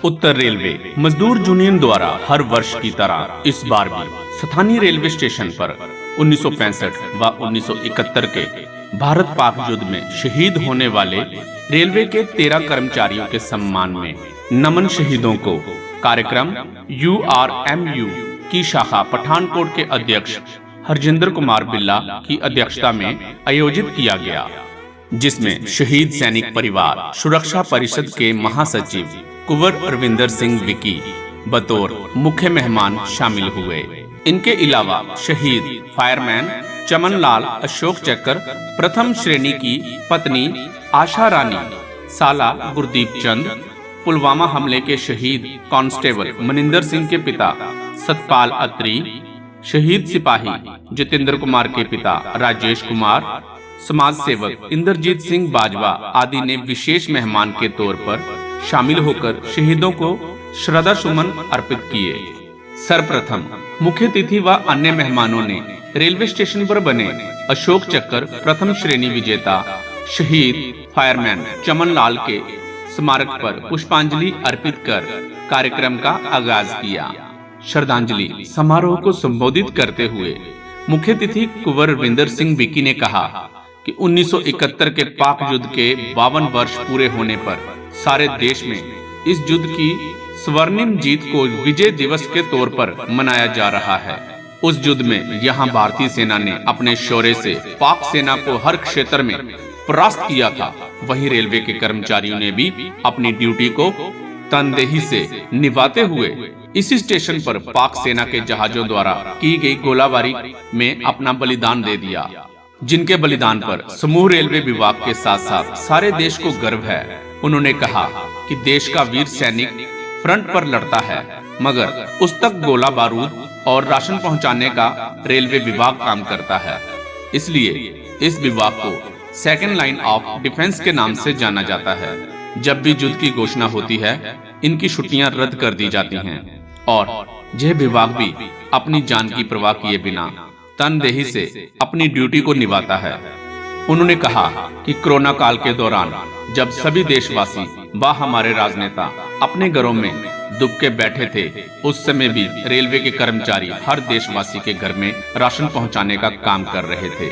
उत्तर railway मजदूर union द्वारा हर वर्ष की तरह इस बार भी स्थानीय रेलवे स्टेशन पर 1965 व 1971 के भारत पाक युद्ध में शहीद होने वाले रेलवे के 13 कर्मचारियों के सम्मान में नमन शहीदों को कार्यक्रम URMU की शाखा पठानकोट के अध्यक्ष हरजिंदर कुमार बिल्ला की अध्यक्षता में आयोजित किया गया, जिसमें शहीद सैनिक परिवार सुरक्षा परिषद के महासचिव कुंवर रविंदर सिंह विकी बतौर मुख्य मेहमान शामिल हुए। इनके अलावा शहीद फायरमैन चमन लाल अशोक चक्कर प्रथम श्रेणी की पत्नी आशा रानी, साला गुरदीप चंद, पुलवामा हमले के शहीद कांस्टेबल मनिंदर सिंह के पिता सतपाल अत्री, शहीद सिपाही जितेंद्र कुमार के पिता राजेश कुमार, समाज सेवक इंद्रजीत सिंह बाजवा आदि ने विशेष मेहमान के तौर पर शामिल होकर शहीदों को श्रद्धा सुमन अर्पित किए। सर्वप्रथम मुख्य अतिथि व अन्य मेहमानों ने रेलवे स्टेशन पर बने अशोक चक्कर प्रथम श्रेणी विजेता शहीद फायरमैन चमन लाल के स्मारक पर पुष्पांजलि अर्पित कर कार्यक्रम का आगाज किया। श्रद्धांजलि समारोह को संबोधित करते हुए मुख्य अतिथि कुंवर रविंदर सिंह विकी ने कहा कि 1971 के पाक युद्ध के 52 वर्ष पूरे होने पर सारे देश में इस युद्ध की स्वर्णिम जीत को विजय दिवस के तौर पर मनाया जा रहा है। उस युद्ध में यहाँ भारतीय सेना ने अपने शौर्य से पाक सेना को हर क्षेत्र में परास्त किया था। वहीं रेलवे के कर्मचारियों ने भी अपनी ड्यूटी को तनदेही से निभाते हुए इसी स्टेशन पर पाक सेना के जहाजों द्वारा की गई गोलाबारी में अपना बलिदान दे दिया, जिनके बलिदान पर समूह रेलवे विभाग के साथ साथ सारे देश को गर्व है। उन्होंने कहा कि देश का वीर सैनिक फ्रंट पर लड़ता है, मगर उस तक गोला बारूद और राशन पहुंचाने का रेलवे विभाग काम करता है। इसलिए इस विभाग को सेकंड लाइन ऑफ डिफेंस के नाम से जाना जाता है। जब भी युद्ध की घोषणा होती है, इनकी छुट्टियां रद्द कर दी जाती हैं और यह विभाग भी अपनी जान की परवाह किए बिना तनदेही से अपनी ड्यूटी को निभाता है। उन्होंने कहा कि कोरोना काल के दौरान जब सभी देशवासी व हमारे राजनेता अपने घरों में दुबके बैठे थे, उस समय भी रेलवे के कर्मचारी हर देशवासी के घर में राशन पहुंचाने का काम कर रहे थे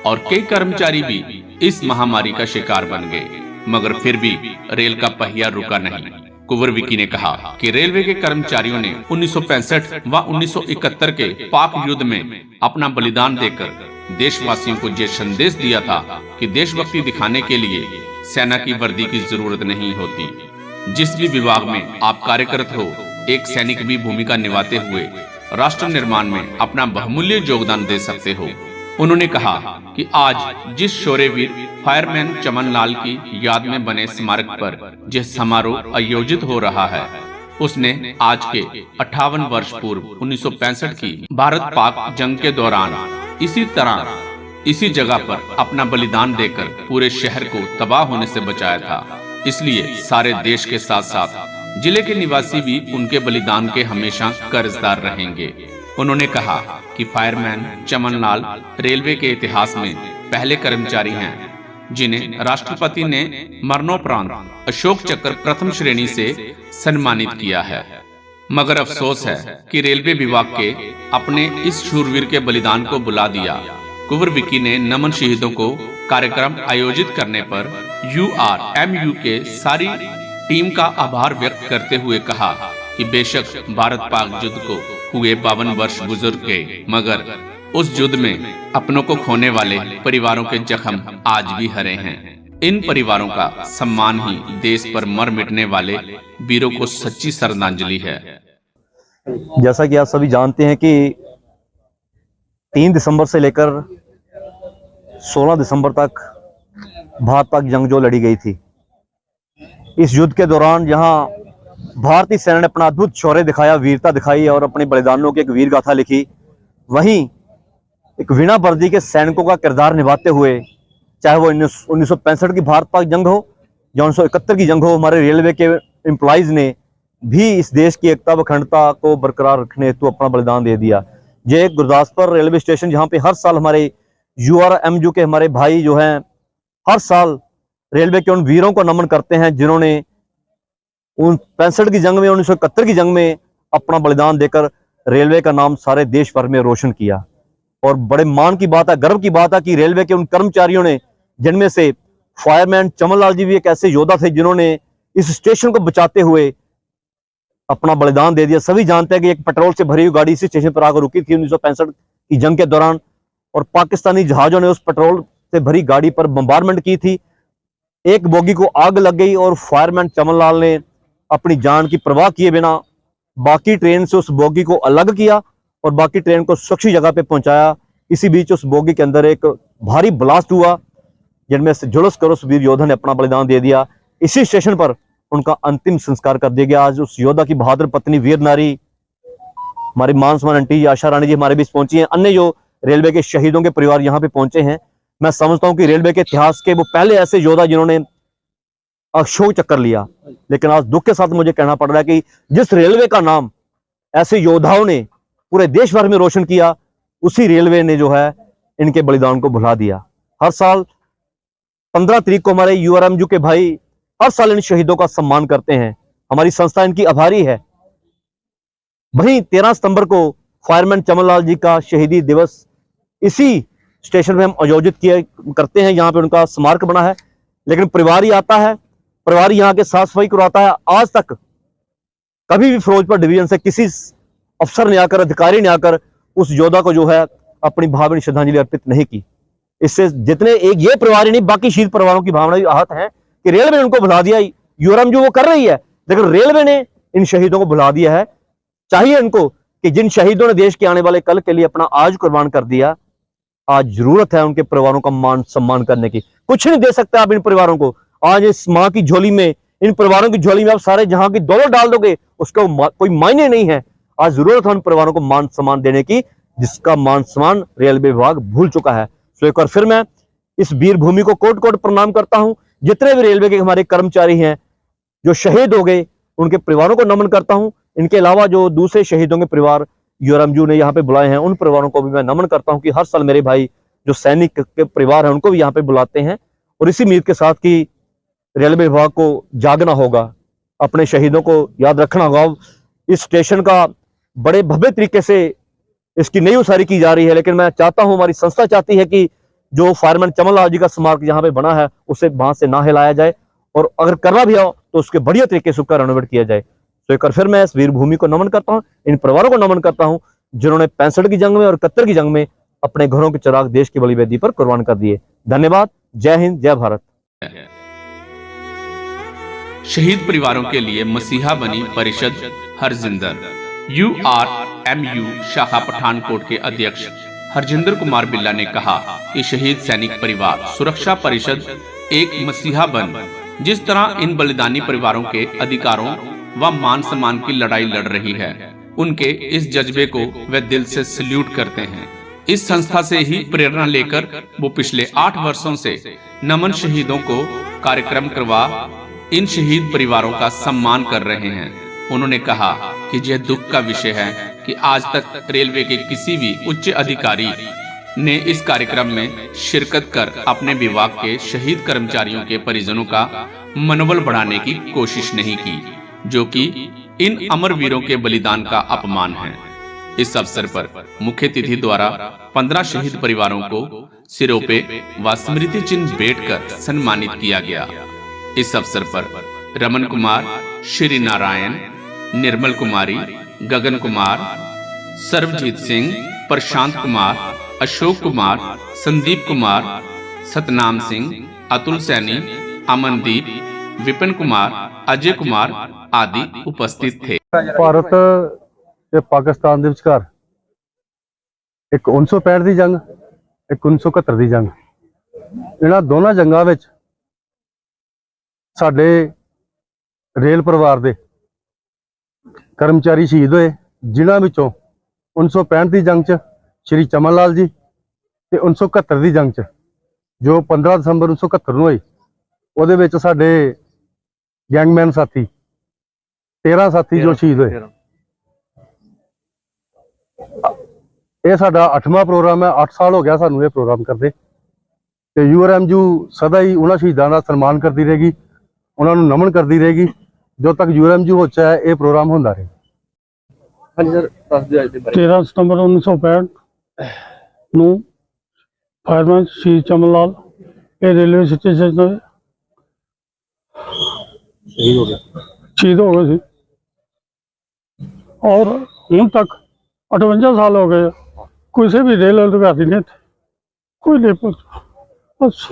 और कई कर्मचारी भी इस महामारी का शिकार बन गए, मगर फिर भी रेल का पहिया रुका नहीं। कुंवर विकी ने कहा कि रेलवे के कर्मचारियों ने 1965 व 1971 के पाक युद्ध में अपना बलिदान देकर देशवासियों को यह संदेश दिया था कि देशभक्ति दिखाने के लिए सेना की वर्दी की जरूरत नहीं होती। जिस भी विभाग में आप कार्यरत हो, एक सैनिक भी भूमिका निभाते हुए राष्ट्र निर्माण में अपना बहुमूल्य योगदान दे सकते हो। उन्होंने कहा कि आज जिस शौर्यवीर फायरमैन चमन लाल की याद में बने स्मारक पर यह समारोह आयोजित हो रहा है, उसने आज के 58 वर्ष पूर्व 1965 की भारत पाक जंग के दौरान इसी तरह इसी जगह पर अपना बलिदान देकर पूरे शहर को तबाह होने से बचाया था। इसलिए सारे देश के साथ साथ जिले के निवासी भी उनके बलिदान के हमेशा कर्जदार रहेंगे। उन्होंने कहा कि फायरमैन चमन लाल रेलवे के इतिहास में पहले कर्मचारी हैं जिन्हें राष्ट्रपति ने मरणोपरांत अशोक चक्र प्रथम श्रेणी से सम्मानित किया है। मगर अफसोस है कि रेलवे विभाग के अपने इस शूरवीर के बलिदान को बुला दिया। कुंवर विकी ने नमन शहीदों को कार्यक्रम आयोजित करने पर URMU के सारी टीम का आभार व्यक्त करते हुए कहा कि बेशक भारत पाक युद्ध को हुए 52 वर्ष गुजर गए, मगर उस युद्ध में अपनों को खोने वाले परिवारों के जख्म आज भी हरे हैं। इन परिवारों का सम्मान ही देश पर मर मिटने वाले वीरों को सच्ची श्रद्धांजलि है। जैसा कि आप सभी जानते हैं कि 3 दिसंबर से लेकर 16 दिसंबर तक भारत पाक जंग जो लड़ी गई थी, इस युद्ध के दौरान जहां भारतीय सेना ने अपना अद्भुत शौर्य दिखाया, वीरता दिखाई और अपने बलिदानों की एक वीर गाथा लिखी, वहीं एक बिना वर्दी के सैनिकों का किरदार निभाते हुए, चाहे वो 1965 की भारत पाक जंग हो या 1971 की जंग हो, हमारे रेलवे के एम्प्लॉइज ने भी इस देश की एकता व अखंडता को बरकरार रखने हेतु अपना बलिदान दे दिया। ये गुरदासपुर रेलवे स्टेशन जहाँ पे हर साल हमारे URMU के हमारे भाई जो हैं हर साल रेलवे के उन वीरों को नमन करते हैं जिन्होंने 65 की जंग में, 1971 की जंग में अपना बलिदान देकर रेलवे का नाम सारे देश भर में रोशन किया। और बड़े मान की बात है, गर्व की बात है कि रेलवे के उन कर्मचारियों ने, जिनमें से फायरमैन चमन लाल जी भी एक ऐसे योद्धा थे जिन्होंने इस स्टेशन को बचाते हुए अपना बलिदान दे दिया। सभी जानते हैं कि एक पेट्रोल से भरी हुई गाड़ी इसी स्टेशन पर आकर रुकी थी 1965 की जंग के दौरान, और पाकिस्तानी जहाजों ने उस पेट्रोल से भरी गाड़ी पर बम्बारमेंट की थी। एक बोगी को आग लग गई और फायरमैन चमन लाल ने अपनी जान की परवाह किए बिना बाकी ट्रेन से उस बोगी को अलग किया और बाकी ट्रेन को सुरक्षित जगह पे पहुंचाया। इसी बीच उस बोगी के अंदर एक भारी ब्लास्ट हुआ, जिनमें से झुलस कर उस वीर योद्धा ने अपना बलिदान दे दिया। इसी स्टेशन पर उनका अंतिम संस्कार कर दिया गया। आज उस योद्धा की बहादुर पत्नी वीर नारी हमारी मान सम्मान आंटी आशा रानी जी हमारे बीच पहुंची हैं। अन्य जो रेलवे के शहीदों के परिवार यहाँ पे पहुंचे हैं। मैं समझता हूं कि रेलवे के इतिहास के वो पहले ऐसे योद्धा जिन्होंने अशोक चक्कर लिया। लेकिन आज दुख के साथ मुझे कहना पड़ रहा है कि जिस रेलवे का नाम ऐसे योद्धाओं ने पूरे देश भर में रोशन किया, उसी रेलवे ने जो है इनके बलिदान को भुला दिया। हर साल 15 तारीख को हमारे यूआरएमयू के भाई हर साल इन शहीदों का सम्मान करते हैं। हमारी संस्था इनकी आभारी है। वहीं 13 सितंबर को फायरमैन चमन लाल जी का शहीदी दिवस इसी स्टेशन में हम आयोजित करते हैं। यहाँ पे उनका स्मारक बना है, लेकिन परिवार ही आता है, परिवार यहाँ के साफ सफाई करवाता है। आज तक कभी भी फिरोजपुर डिवीजन से किसी अफसर ने आकर, अधिकारी ने आकर उस योद्धा को जो है अपनी भावभीनी श्रद्धांजलि अर्पित नहीं की। इससे जितने एक ये परिवार ही नहीं, बाकी शहीद परिवारों की भावना भी आहत है कि रेलवे ने उनको भुला दिया। यूआरएमयू वो कर रही है, लेकिन रेलवे ने इन शहीदों को भुला दिया है। चाहिए इनको कि जिन शहीदों ने देश के आने वाले कल के लिए अपना आज कुर्बान कर दिया, आज जरूरत है उनके परिवारों का मान सम्मान करने की। कुछ नहीं दे सकते आप इन परिवारों को। आज इस माँ की झोली में, इन परिवारों की झोली में आप सारे जहां की दौलत डाल दोगे, उसका कोई मायने नहीं है। आज जरूरत है उन परिवारों को मान सम्मान देने की, जिसका मान सम्मान रेलवे विभाग भूल चुका है। तो एक बार फिर मैं इस वीर भूमि को कोट कोट प्रणाम करता हूं। जितने भी रेलवे के हमारे कर्मचारी हैं जो शहीद हो गए, उनके परिवारों को नमन करता हूं। इनके अलावा जो दूसरे शहीदों के परिवार यूआरएमयू ने यहाँ पे बुलाए हैं, उन परिवारों को भी मैं नमन करता हूं कि हर साल मेरे भाई जो सैनिक के परिवार हैं उनको भी यहाँ पे बुलाते हैं। और इसी उम्मीद के साथ कि रेलवे विभाग को जागना होगा, अपने शहीदों को याद रखना होगा। इस स्टेशन का बड़े भव्य तरीके से इसकी नई उसारी की जा रही है, लेकिन मैं चाहता हूं, हमारी संस्था चाहती है कि जो फायरमैन चमन लाल जी का स्मारक यहाँ पे बना है उसे वहां से ना हिलाया जाए, और अगर करना भी हो तो उसके बढ़िया तरीके से उसका रेनोवेट किया जाए। तो एक बार फिर मैं इस वीर भूमि को नमन करता हूँ, इन परिवारों को नमन करता हूँ जिन्होंने 65 की जंग में और 71 की जंग में अपने घरों के चिराग देश की बलिवेदी पर कुर्बान कर दिए। धन्यवाद। जय हिंद, जय भारत। शहीद परिवारों के लिए मसीहा बनी परिषद हरजिंदर। यूआरएमयू शाखा पठानकोट के अध्यक्ष हरजिंदर कुमार बिल्ला ने कहा कि शहीद सैनिक परिवार सुरक्षा परिषद एक मसीहा बन, जिस तरह इन बलिदानी परिवारों के अधिकारों व मान सम्मान की लड़ाई लड़ रही है, उनके इस जज्बे को वे दिल से सल्यूट करते हैं। इस संस्था से ही प्रेरणा लेकर वो पिछले 8 वर्षों से नमन शहीदों को कार्यक्रम करवा इन शहीद परिवारों का सम्मान कर रहे हैं। उन्होंने कहा कि यह दुख का विषय है कि आज तक रेलवे के किसी भी उच्च अधिकारी ने इस कार्यक्रम में शिरकत कर अपने विभाग के शहीद कर्मचारियों के परिजनों का मनोबल बढ़ाने की कोशिश नहीं की, जो कि इन अमर वीरों के बलिदान का अपमान है। इस अवसर पर मुख्य अतिथि द्वारा 15 शहीद परिवारों को सिरोपे व स्मृति चिन्ह भेंट कर सम्मानित किया गया। इस अवसर पर रमन कुमार, श्री नारायण, निर्मल कुमारी, गगन कुमार, सर्वजीत सिंह, प्रशांत कुमार, अशोक कुमार, संदीप कुमार, सतनाम सिंह, अतुल सैनी, अमनदीप, विपिन कुमार, अजय कुमार आदि उपस्थित थे। भारत ते पाकिस्तान दे विचकार एक 1965 दी जंग, एक 1971 दी जंग, इन्हां दोनों जंगां विच साडे रेल परिवार दे कर्मचारी शहीद होए, जिन्हां विचों 1965 दी जंग च श्री चमन लाल जी ते 1971 दी जंग च जो 15 दिसंबर 1971 नूं होई, उहदे विच साडे गैंगमैन साथी 13 साथी जो शहीद होए। यह साडा 8वां प्रोग्राम है। 8 साल हो गया सानू ये प्रोग्राम करते, ते यूआरएमयू सदा ही उन्हां शहीदां दा सन्मान करती रहेगी, उन्होंने नमन करती रहेगी। जो तक UMG होचा है ये प्रोग्राम होंदा रहे। हाँ जी सर, दस दियो अज दे बारे 13 सितंबर 1965 ਨੂੰ फायरमैन श्री चमन लाल ये रेलवे स्टेशन से शहीद हो गए थे और ਹੁਣ तक 58 साल हो गए किसी भी रेल अधिकारी ने कोई नहीं पूछा बस